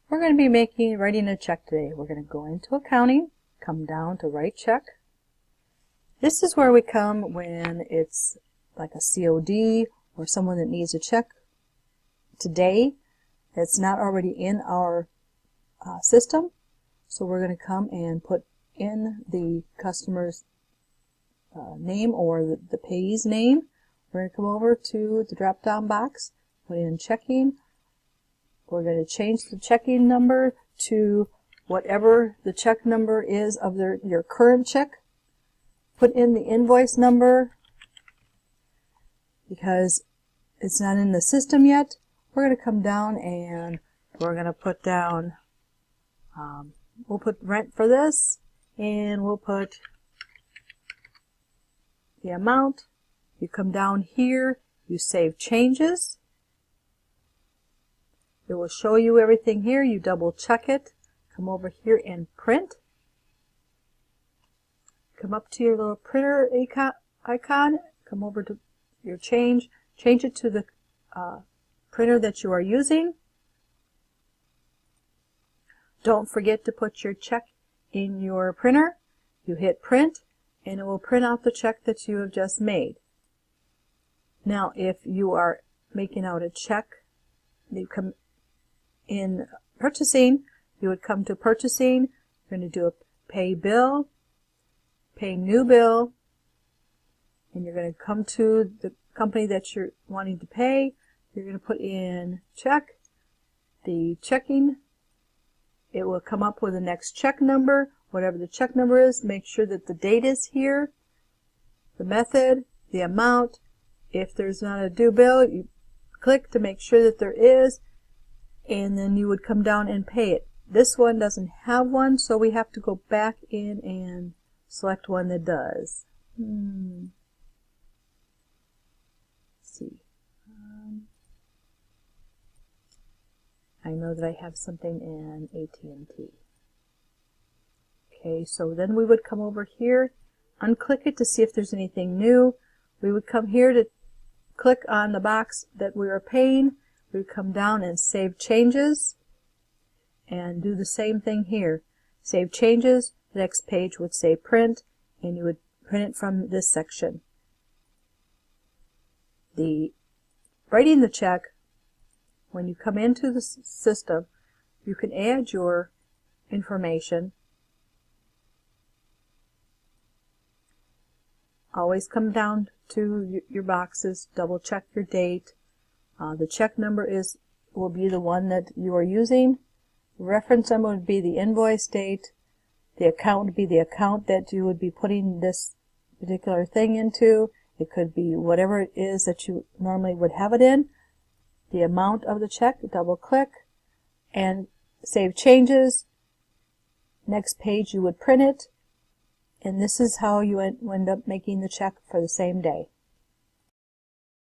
We're going to be writing a check today. We're going to go into accounting, come down to write check. This is where we come when it's like a COD or someone that needs a check today that's not already in our system. So we're going to come and put in the customer's name or the payee's name. We're going to come over to the drop down box, put in checking. We're going to change the checking number to whatever the check number is of your current check. Put in the invoice number because it's not in the system yet. We're going to come down and we're going to put down, we'll put rent for this, and we'll put the amount. You come down here, you save changes. It will show you everything here. You double check it. Come over here and print. Come up to your little printer icon. Come over to your change. Change it to the printer that you are using. Don't forget to put your check in your printer. You hit print and it will print out the check that you have just made. Now if you are making out a check, you come in purchasing, you would come to purchasing. You're going to do a pay bill, pay new bill, and you're going to come to the company that you're wanting to pay. You're going to put in check, the checking. It will come up with the next check number, whatever the check number is. Make sure that the date is here, the method, the amount. If there's not a due bill, you click to make sure that there is, and then you would come down and pay it. This one doesn't have one, so we have to go back in and select one that does. Let's see. I know that I have something in AT&T. Okay, so then we would come over here, unclick it to see if there's anything new. We would come here to click on the box that we are paying. We would come down and save changes and do the same thing here. Save changes. The next page would say print, and you would print it from this section. Writing the check, when you come into the system, you can add your information. Always come down to your boxes, double check your date. The check number will be the one that you are using. The reference number would be the invoice date. The account would be the account that you would be putting this particular thing into. It could be whatever it is that you normally would have it in. The amount of the check, double click, and save changes. Next page you would print it. And this is how you end up making the check for the same day.